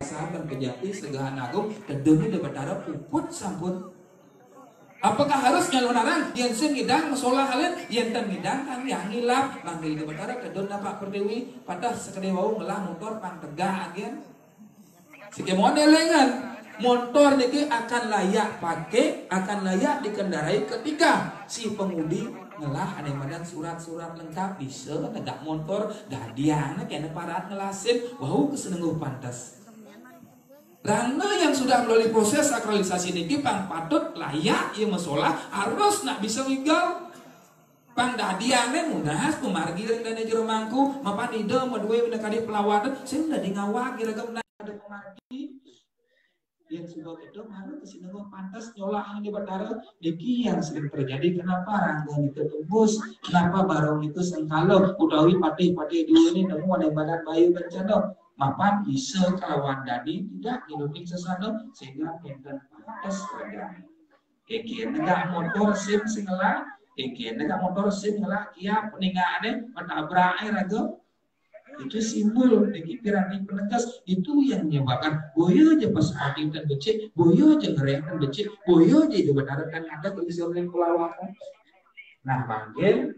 sahabat kejati segahan agung dan demi debatara puput sampun. Apakah harus nyalonarang yang sengidang masalah halen yang temidang kan yang ngilap manggil debatara kedon Pak Perdewi patah sekedewau ngelah motor pang tegak agen. Sikemon elengan motor niki akan layak pakai, akan layak dikendarai ketika si pengemudi ngelah ada madan surat-surat lengkap bisa negak motor gadiana kena parat ngelasin wau kesenengguh pantas. Rana yang sudah melalui proses sakralisasi niki pang patut layak ieu masalah harus nak bisa wigal. Pang dadiane mudah kumargi rek dana jero mangku mapan ide madue bina kadi pelawatan sing da di ngawag iragam ada kumargi yang sudah itu harus kesinengguh pantas nyolah di batara niki yang sering terjadi. Kenapa rangga itu tembus, kenapa barong itu sengkalo utawi patih-patih dulu ini nemu ada badan bayu bencana mapan bisa kawan dadi tidak diluting sesana sehingga enten pantas terjadi. Iki negak motor sim singela, iki negak motor sim ngelah kia peninggaane patabrak raga itu simbol niki piramid penegas itu yang menyebabkan boyo aja pas hati dan becik, boyo aja ngerekan becik, boyo aja dibenarkan ada tulisan pelawatan. Nah panggil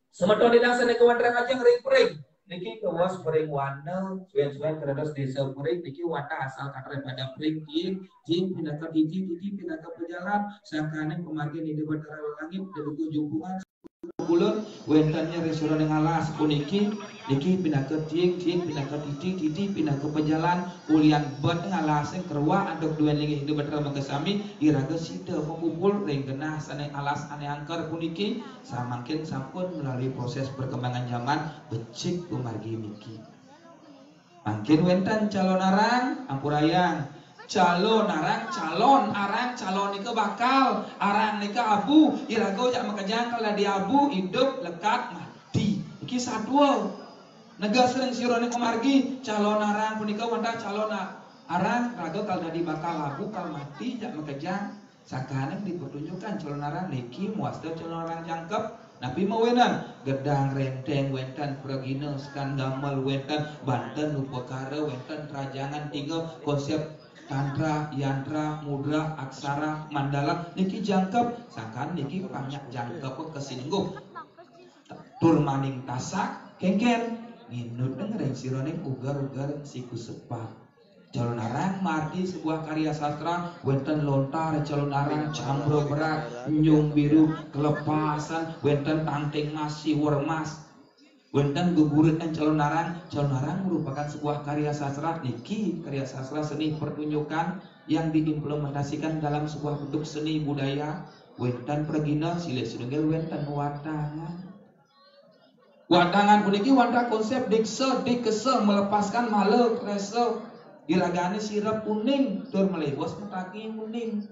semeton di dasar niki wandrang aja ngering-ngering. Niki kewas pering warna, suwen-suwen terus desa pering, niki warna asal kata pada pering jing pindah ke titi pindah ke pejalan, sangkane pemargin di debat langit dari jumpungan bulan, wentannya restoran yang alas puniki, niki pindah ke jing pindah ke titi pindah ke pejalan, ulian bet ngalaseng kerwa adok dua lingi debat kesami, iraga sida mengumpul ring genah sane alas ane angker puniki, samangkin sampun melalui proses perkembangan zaman becik pemargi niki. Mangkin wentan calon arang ampurayang calon arang calon nika bakal arang nika abu irago jak makajang kalau di abu hidup lekat mati iki sadua nega sering sirone kumargi calon arang punika wanda calon arang rago kalau di bakal abu kal mati jak makajang sakane dipertunjukkan calon arang niki muasta calon arang jangkep napi mawenan gedang renteng wentan pragina skandamel wentan Banten upakara wentan trajangan tinggal konsep tantra, yantra, mudra, aksara, mandala niki jangkep sangkan niki banyak jangkep kesinengguh tur maning tasak kengken nginut dengerin sironing ugar-ugar siku sepat calon arang marti sebuah karya sastra wenten lontar calon arang cambro berat nyung biru kelepasan wenten tangting masih wermas wenten gugurutan calon arang merupakan sebuah karya sastra niki karya sastra seni pertunjukan yang diimplementasikan dalam sebuah bentuk seni budaya wenten pergina silih sedengel wenten wadangan puniki wanda konsep dikse melepaskan male krese iragane sirap kuning tur melebos metaki kuning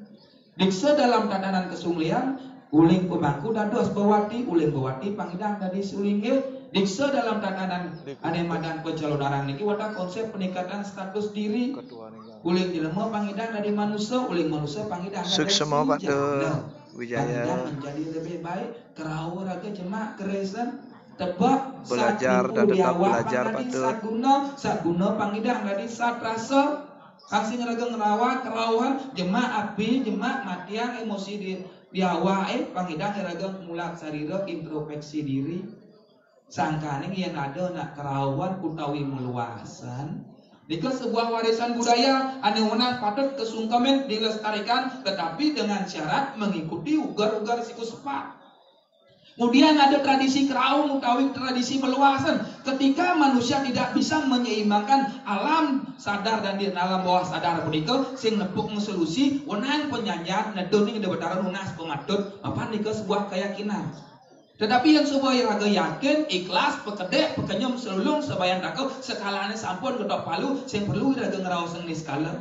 dikse dalam tatanan kesunglian uling pemangku dados bawati uling bawati pangidang dari sulingge dikse dalam tatanan anemadan pencalon arang niki wanda konsep peningkatan status diri uling jelema pangidang dari manusia uling manusia pangidang dari jana pangidang menjadi lebih baik kerau raga jemak keresen tebak belajar dan tetap belajar saguna pangidang dari sat rasa kasing raga ngerawat kerauhan jemak api jemak matiang emosi di awak pangidang raga mulak sarira introspeksi diri sangkane yang ada nak kerawan utawi meluasan nika sebuah warisan budaya anu menang patut kesungkamen dilestarikan tetapi dengan syarat mengikuti ugar-ugar siku sepat. Kemudian ada tradisi keraung utawi tradisi meluasan ketika manusia tidak bisa menyeimbangkan alam sadar dan di alam bawah sadar punika sing nepuk solusi wenang penyanyian nedoning debataran lunas pematut apa nika sebuah keyakinan. Tetapi yang sebuah yang agak yakin, ikhlas, pekedek, pekenyum, selulung, sebayang takau, skalanya sampun ketok palu, sing perlu iraga ngerawasan ni skala.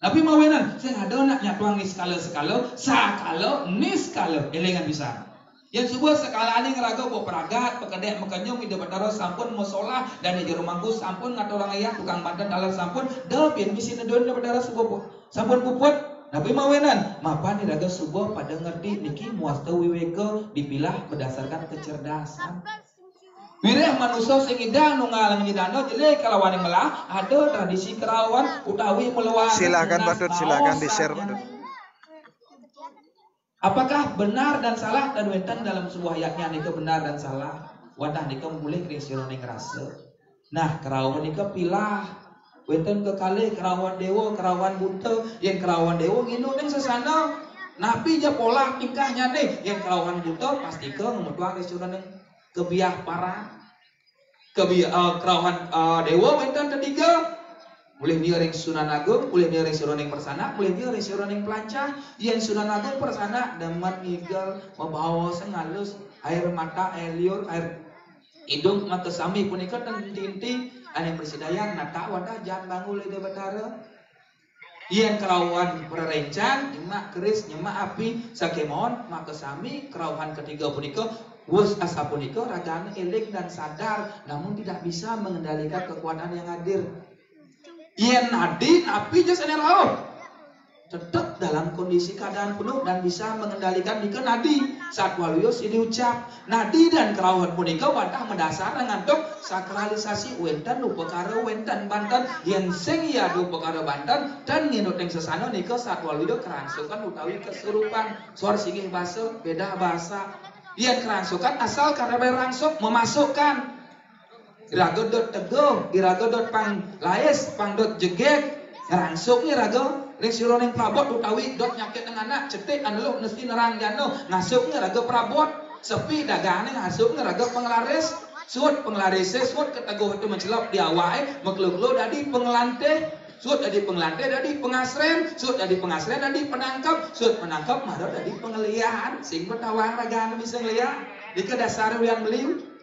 Tapi mawenan, sing ada nak nyatuang ni skala, sakala, ni skala, elengan bisa. Yang sebuah skala ini ngeraga bawa peragat, pekedek, pekenyum, ide betara sampun, musolah, dan di jarum mangku sampun, ngatur orang ayah, tukang banten dalam sampun, dapin, misi nedon, ide betara sebuah sampun puput. Tapi mawenan, mapan iraga sebuah pada ngerti niki muasta wiweke dipilah berdasarkan kecerdasan. Wireh manusia sing idang nu ngalang ngidano jelek kalawan melah ada tradisi kerawan utawi melewan. Silakan Badut, silakan di-share Badut. Apakah benar dan salah dan wenten dalam sebuah ayatnya nika benar dan salah? Wadah nika mulih ring sira ning rasa. Nah, kerawan nika pilah. Wenten kekalih kerawan dewa, kerawan buta, yang kerawan dewa nginu ning sesana. Nabi ja pola tingkahnya deh, yang kerawan buta pasti ke ngemutuang ring sira ning kebiah para kerawan dewa wenten ketiga. Mulih dia ring Sunan Agung, mulih dia ring Sunan Persana, mulih dia ring Sunan Pelancah. Yang Sunan Agung Persana damat ngigal membawa sengalus air mata, air liur, air hidung mata sami punika dan tinti ane persidayang nata wadah jangan bangul ide batara. Yang kerawan pererencan nyemak keris nyemak api sakemon maka sami kerawan ketiga punika wus asa punika ragane eling dan sadar namun tidak bisa mengendalikan kekuatan yang hadir. Yen nadi napi jas ane laut tetap dalam kondisi keadaan penuh dan bisa mengendalikan dika nadi saat walios ini ucap nadi dan kerawan punika wadah mendasar ngantuk sakralisasi wenten nu perkara wenten Banten yen sing ya du perkara Banten dan nginut ing sesana nika saat walios kerangsukan utawi kesurupan suara singgih basa beda bahasa yen kerangsukan asal karena berangsuk memasukkan iragodot teguh, iragodot pang laes, pang dot jeget, ngerangsuk irago, ring sira ning prabot utawi dot nyakit nang anak, cetik anu mesti nerang jano, ngasuk ngerago prabot, sepi dagane ngasuk ngerago penglaris, suut penglarise, suut keteguh itu mencelap di awake, mekluk-kluk dadi pengelante, suut dadi pengelante dadi pengasren, suut dadi pengasren dadi penangkap, suut penangkap marah dadi pengelian, sing betawang ragane bisa ngeliat, di kedasar wian beliau.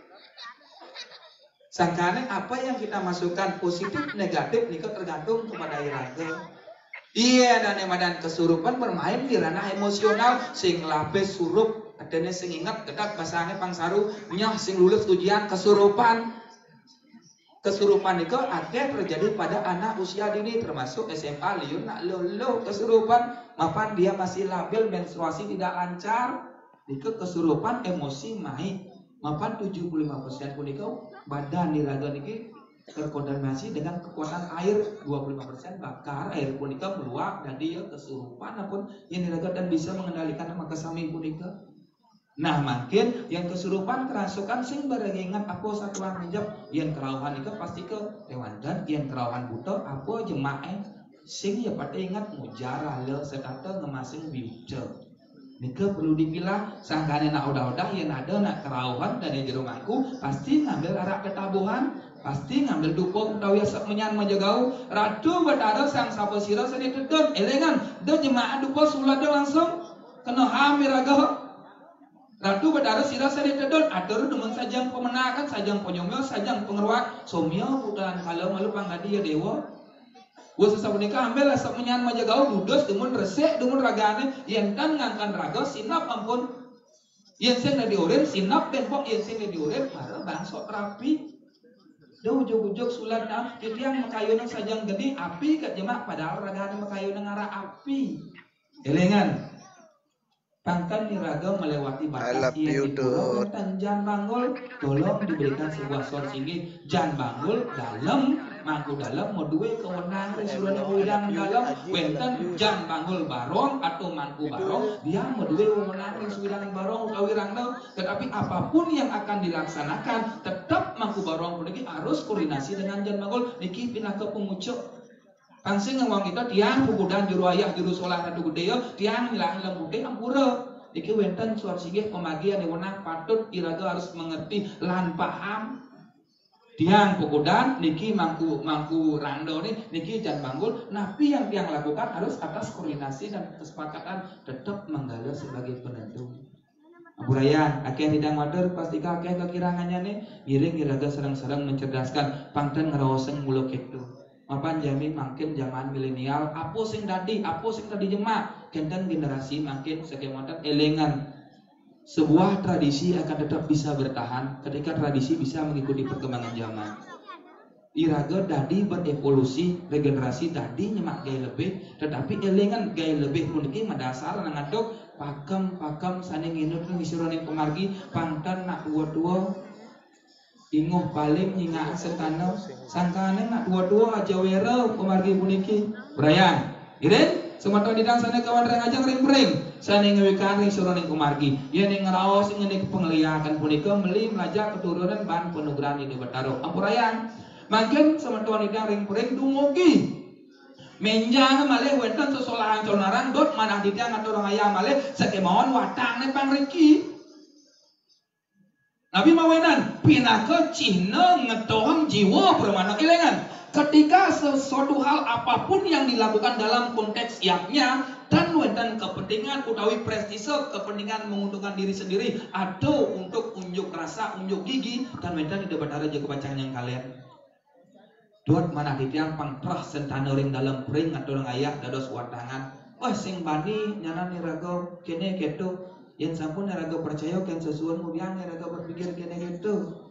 Sangkane apa yang kita masukkan positif negatif nika tergantung kepada iraga. Iya dan emadan kesurupan bermain di ranah emosional sing lapis surup adene sing ingat kedak basange pangsaru nyah sing lulus ujian kesurupan. Kesurupan nika akeh terjadi pada anak usia dini termasuk SMA liun nak lolo kesurupan mapan dia masih labil menstruasi tidak lancar nika kesurupan emosi naik mapan 75% punika badan diraga niki terkontaminasi dengan kekuatan air 25% bakar air punika meluap dan dia kesurupan apun yang diraga dan bisa mengendalikan maka sami punika. Nah makin yang kesurupan kerasukan sing berengingat apa satuan menjawab yang kerawan itu pasti ke hewan dan yang kerawan buta apa jemaah sing ya pada ingat mujarah le sekata ngemasing biuce. Nika perlu dipilah sangkane nak udah-udah yang ada nak kerawan dan yang jero mangku pasti ngambil arak ketabuhan pasti ngambil dupo utawi asap menyan majagau ratu batara sang sapa sira seni dedon elengan de jemaah dupo sulade langsung kena hamil aga ratu batara sira seni dedon atur demen sajang pemenakan sajang ponyomel sajang pengeruak somyo putan kalau malu panggadi ya dewa Wes sapunika ambil asap menyan majagau dudos demun resik demun ragane yen tan ngangkan raga sinap ampun yen sing diurip sinap ben pok yen sing diurip mare bangsa rapi do ujug-ujug sulatna titiang makayuna sajang gede api kat jemaah padahal ragane makayuna ngara api elengan pangkan niraga melewati batas yang dibuat dan jan banggul tolong diberikan sebuah suara singgih jan banggul dalam mangku dalam mau duwe kewenangan resuran udang dalam wenten jan banggul barong atau mangku barong dia mau duwe kewenangan resuran barong utawi rangno tetapi apapun yang akan dilaksanakan tetap mangku barong niki harus koordinasi dengan jan banggul niki pindah ke pengucuk pangsing ngawang kita tiang pukudan juru ayah juru solah ratu gede tiang hilang lembude ampura iki wenten suar singgih pemagian yang wenang patut iraga harus mengerti lan paham tiang pukudan niki mangku rando niki jan banggul napi yang tiang lakukan harus atas koordinasi dan kesepakatan tetap menggalau sebagai penentu Aburayan, akeh hidang wader pastika akeh kekirangannya nih giring iraga serang-serang mencerdaskan pangten ngerawaseng muluk itu mapan jami makin zaman milenial apa sing tadi jemak kenten generasi makin sekemonten elengan sebuah tradisi akan tetap bisa bertahan ketika tradisi bisa mengikuti perkembangan zaman iraga tadi berevolusi regenerasi tadi nyemak gaya lebih tetapi elengan gaya lebih puniki madasar nangadok pakem saning inut ngisiro ning pemargi pangtan nak dua inguh paling nyingaan setana sangkane nak dua-dua aja wero pemargi puniki Brian iren semantan didang sana kawan reng ajang ring sana ngewikan ring suruh ning kumargi ya ning ngeraos ngene penglihakan punika meli melajak keturunan ban penugrahan ini Betaro ampurayan makin semantan didang ring dumugi menjang malih wenten sesolahan colnaran dot manah didang atau orang ayam malih sakemawon watang ne pangriki Nabi mawenan pindah ke Cina ngetohang jiwa permana ilengan ketika sesuatu hal apapun yang dilakukan dalam konteks yaknya dan wenten kepentingan utawi prestise kepentingan menguntungkan diri sendiri atau untuk unjuk rasa unjuk gigi dan wenten di debat aja kebacaan yang kalian duat mana ditiang pangprah sentana ring dalam pring atau orang ayah dados watangan wah sing bani nyana nirago kene keto yang sampun raga percaya kan sesuatu mubian raga berpikir kene gitu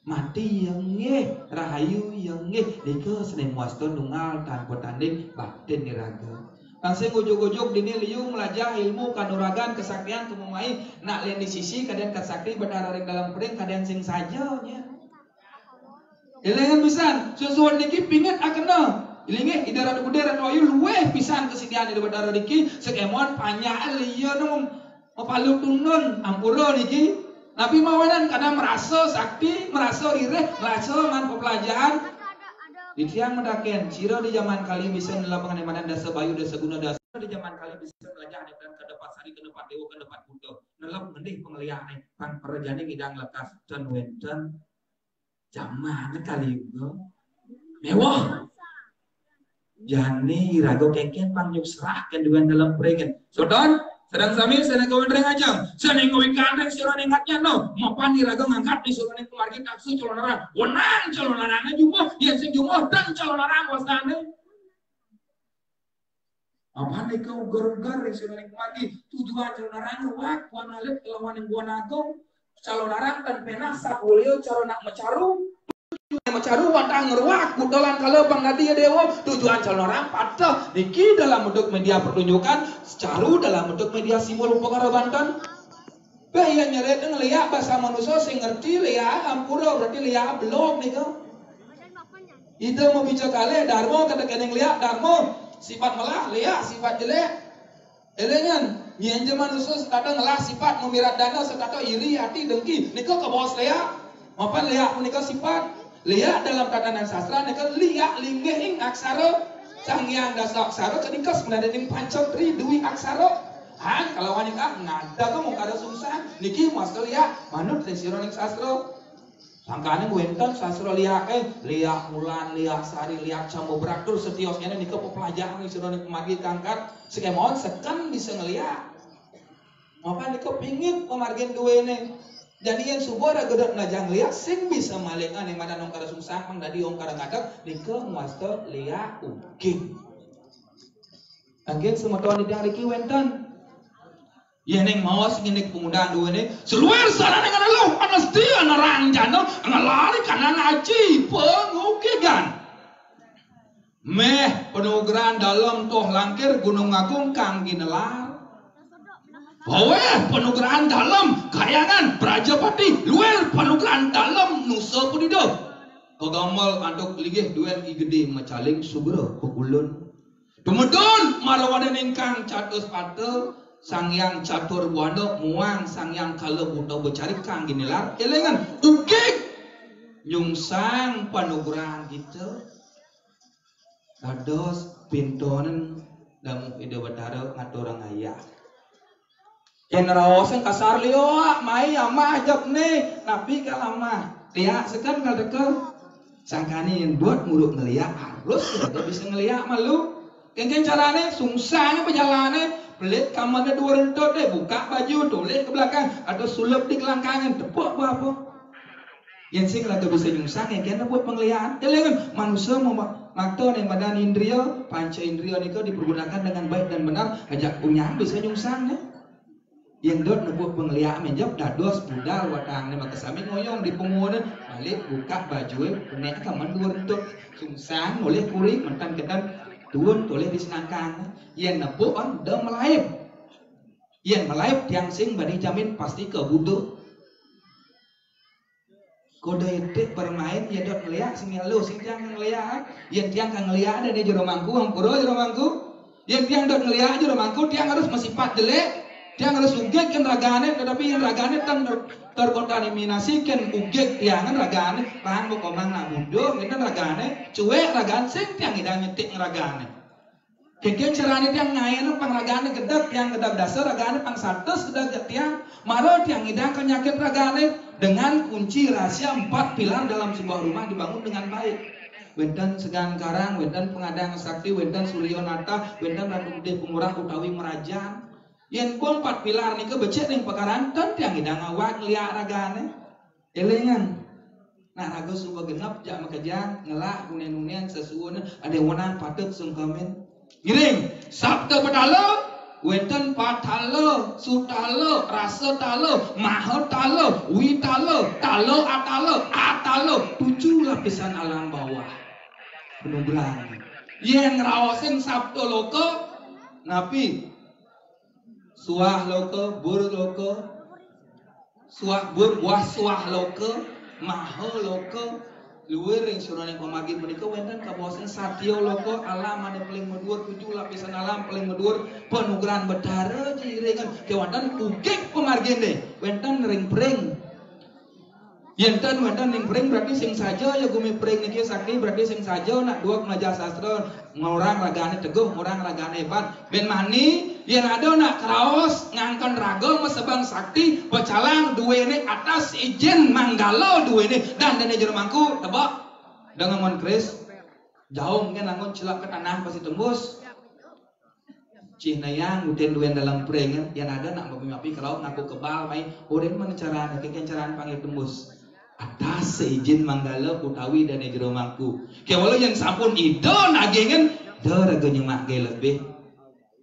mati yang nge rahayu yang nge deke seneng waston nungal tanpa tanding batin ni raga langsung ujuk-ujuk dini liu melajah ilmu kanuragan kesaktian kemumai nak lain di sisi kadang kesakti benar dalam pering kadang sing saja nya elengan pisan sesuatu niki pinget akena ilinge idara budera ayu luweh pisan kesediaan di benar niki sekemon panjang lieu nung Palu tunun ampura niki Nabi mawanan kadang merasa sakti, merasa ireh, merasa man pelajaran. Di tiang mendaken, sira di zaman kali bisa nelapangan emanan dasa bayu dasa guna dasa di zaman kali bisa belajar dan ke depan sari ke depan dewa ke depan buddha. Nelap ngendih penglihatan pan perjani ngidang lekas dan wenten zaman kali itu mewah. Jani rago kengken panjuk serah kenduan dalam perengan. Sodon sedang sami sedang kawan reng ajang sedang ngawikan reng sira ningatnya no mapan diraga ngangkat di suruh ning kemargi taksu calonarang wenang calonarangnya jumbo yen sing jumbo dan calonarang wasane apa nih kau ugar-ugar reng sira ning kemargi tujuan calonarang wak puan alit lawan yang buan agung calonarang dan pena sapulio calonak mecaru mecaru watang ngeruak mudolan kalau bang nadia dewa tujuan calon orang patah niki dalam bentuk media pertunjukan secaru dalam bentuk media simbol upakara Banten bahaya nyeret ngeliat bahasa manusia sing ngerti lihat ampura berarti lihat belum nih kau itu mau bicara kali darmo kata keneng lihat darmo sifat melah lihat sifat jelek elengan nyenje manusia sekadang ngelah sifat memirat dana sekadang iri hati dengki niko ke bawah lihat mapan lihat menikah sifat lihat dalam tatanan sastra neka lihat linggih aksara sangyang dasa aksara ketika sebenarnya ning pancatri duwi aksara han kalau wanita ngada kok mau kada sungsan niki master lihat manut sira ning sastra sangkane wenten sastra lihat lihat mulan lihat sari lihat cambo braktur setiosnya nika pelajaran ning sira ning kemargi kangkat sekemon sekan bisa ngelihat apa nika pingin pemargin duwene jadi yang subuh ada gedek najang lihat sing bisa malengan yang mana nong kada sungsang mang dadi ong kada ngadak nika muaster lihat ugi anggen semeton di riki wenten ya neng mawas ngenik pengundaan dua ini seluar sana dengan lo anasti anarang jano ngalari kanan aji pengukigan meh penugrahan dalam toh langkir gunung agung kang ginelar Bawe penugrahan dalam kayangan Prajapati luar penugrahan dalam nusa punido kegamal andok ligih duen igede macaling subro pekulun tumedon marawaden ingkang catus pate sangyang catur buando muang sangyang kalebundo becari kang ginilar elengan ukik nyungsang penugrahan gitu kados pintonen damu ide badara ngaturang ayah Kenarawasan kasar liwa, mai ama ajab nih, nabi kalama, lihat sekan ngadeke, sangkani buat muruk ngeliat harus sudah bisa ngeliat malu, kengken carane, sungsangnya perjalanane, pelit kamarnya dua rentot deh, buka baju, tulis ke belakang, atau sulap di kelangkangan, tepuk apa? Yang sing lagi bisa nyungsang, yang kena buat penglihatan, jangan manusia mau makto nih badan indria, panca indria niko dipergunakan dengan baik dan benar, ajak punya bisa nyungsangnya. Yang dot nebuh penglihat menjawab dados budal watang ne makasami ngoyong di pengunan balik buka baju penek kaman dua rentot sungsang oleh kuring mentan kedan tuun toleh disenangkan yang nebuh on de melaib yang melaib tiang sing bani jamin pasti ke budo Kode itu bermain ya dot ngeliat sing lu sing tiang ngeliat yang tiang kang ngeliat ada di jero mangku hampura jero mangku yang tiang dot ngeliat jero mangku tiang harus mesipat jelek tiang harus ugek kan ragane tetapi yang ragane terkontaminasikan ugek tiangan ragane pahang bokomang nak mundur kita ragane cuek ragane sing tiang hidang nyetik ragane kekeng carane tiang ngayen pang ragane gedek tiang gedek dasar ragane pang sates gedek tiang maro tiang hidang penyakit ragane dengan kunci rahasia 4 pilar dalam sebuah rumah dibangun dengan baik. Wenten segan karang, wenten pengadang sakti, wenten suryonata, wenten ratu gede pengurang utawi merajang. Yen pun 4 pilar nika becek ning pekaran ten tiang hidang awak ngeliat ragane. Elingan. Nah raga suba genep jak makejang ngelah unen-unen sesueun ada wenang patut sungkemen. Giring, sabda pedalo wenten patalo, sutalo, rasa talo, maha talo, witalo, talo atalo, 7 lapisan alam bawah. Penumbran. Yang ngerawasin sabdo loko, napi suah loko, bur loko, suah bur, wah suah loko, maha loko, luwer yang suruh yang pemagi menikah wenten kawasan satyo loko alam ada paling medur 7 lapisan alam paling medur penugeran bedara jiringan kewantan ugek pemargin deh wenten ring pring yenten wenten ring pring berarti sing saja ya gumi pring niki sakti berarti sing saja nak dua pelajar sastra ngorang ragane teguh ngorang ragane hebat ben mani yang ada nak kraos ngangkon raga mesebang sakti pecalang duwene atas izin manggalo duwene dan jero mangku tebak dengan mon kris jauh mungkin langun celak ke tanah pasti tembus cina yang uden duen dalam pring yang ada nak babi kalau ngaku kebal mai uden mana cara keken caraan panggil tembus atas seizin manggalo utawi dan jero mangku kewalo yang sampun ido nagengen dah raga nyemak ge lebih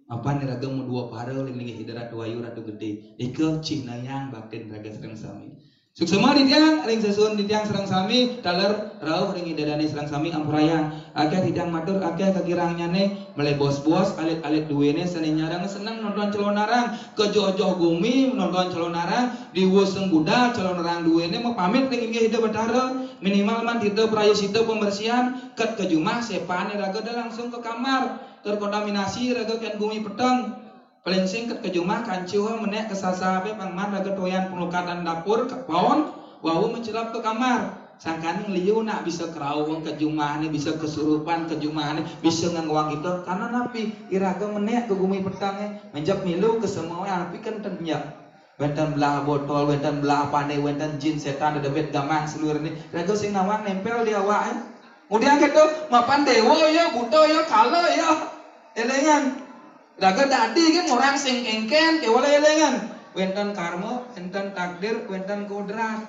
apa nih raga mau 2 para ling hidrat wayu ratu gede ike cina yang batin raga serang sami suksema di tiang ring sesun di tiang serang sami taler rauh ring hidadani serang sami ampurayang akeh hidang matur akeh kekirangnya nih mulai bos-bos alit-alit duwene seni nyarang seneng nonton celonarang ke joh-joh gumi nonton celonarang di wuseng budak celonarang duwene mau pamit ring hidup betara minimal man hidup prayosita pembersihan ket ke jumah sepane raga dah langsung ke kamar terkontaminasi raga kan gumi petang paling singkat ke jumah kancuh menek ke sasabe pangman raga toyan pelukatan dapur ke pohon wau mencelap ke kamar sangkan liu nak bisa kerawang ke jumah ini bisa kesurupan ke jumah ini bisa ngangwang itu karena napi iraga menek ke gumi petangnya menjak milu ke semua napi kan tenyak wenten belah botol wenten belah pandai wenten jin setan ada bet gamang seluruh ini raga sing nawang nempel di awak kemudian gitu mapan dewa ya buto ya kala ya elengan raga tadi kan orang sing kengken kewala elengan wenten karma wenten takdir wenten kodrat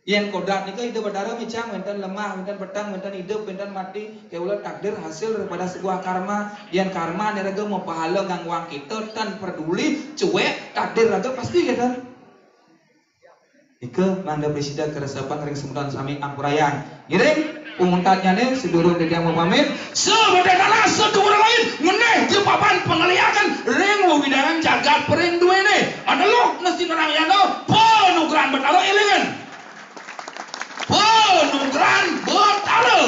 yang kodrat nika itu berdarah micang wenten lemah wenten petang wenten hidup wenten mati kewala takdir hasil daripada sebuah karma yang karma nih raga mau pahala ngangwang kita tan peduli cuek takdir raga pasti ya kan ike manda presida keresapan ring semutan sami ampurayang giring umuntatnya nih sedurung dia mau pamit sebedekala sedurung lain ngeneh di papan pengeliakan ring wiwidaran jagat pering dua ini ada lo nasi nerang yano penugran betalo ilingan penugran betalo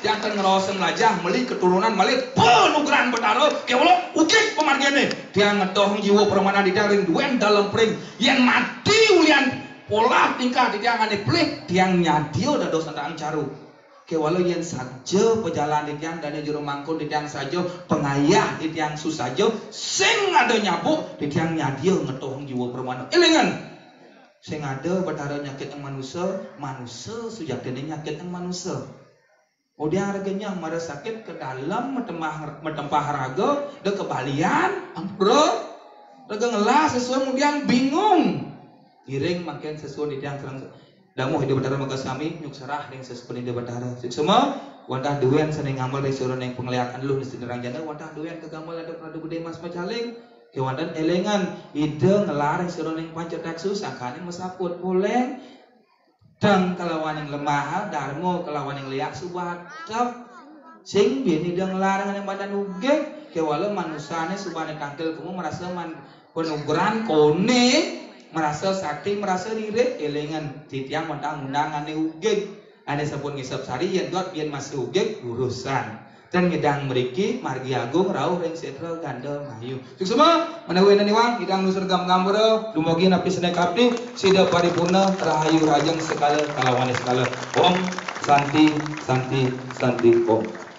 yang akan ngeroseng lajah meli keturunan malit penugran betalo kewalo ukik pemargian nih dia ngetoh jiwa permana di daring duen dalam pering yang mati ulian pola tingkah di tiang ane pelik tiang nyadio dados tentang caru kewalau yang saja pejalan di tiang dan juru mangkul di tiang saja pengayah di tiang susajo sing ada nyabuk di tiang nyadio ngetoh jiwa permana elengan sing ada betara nyakit yang manusia sujak dene nyakit yang manusia kemudian harganya mara sakit ke dalam metempah raga de kebalian ampura raga ngelas sesuai kemudian bingung giring makin sesuai di tiang serang damu hidup betara maka kami nyuk serah yang sesuai di betara semua wantah duwen seneng ngamal dari suruh yang penglihatan lu di sederang jana wantah duwen kegamal ada pradu gede mas macaling kewantan elengan ide ngelar suruh yang pancetak susah kan yang mesaput boleh dan kelawan yang lemah darmo kelawan yang liak subhat sing bini ide ngelar yang badan uge kewalau manusianya subhane tangkel kamu merasa penugeran kone merasa sakti merasa diri elengan titiang undang-undangan ni ugeg ane sabun ngisap sari yen dot bian masih ugeg urusan dan ngedang meriki margi agung rauh reng setra ganda mayu semua menawi naniwang idang nusur gambar dumugi napi senek abdi sida paripurna rahayu rajang sekala kalawane sekala om santi santi santi om.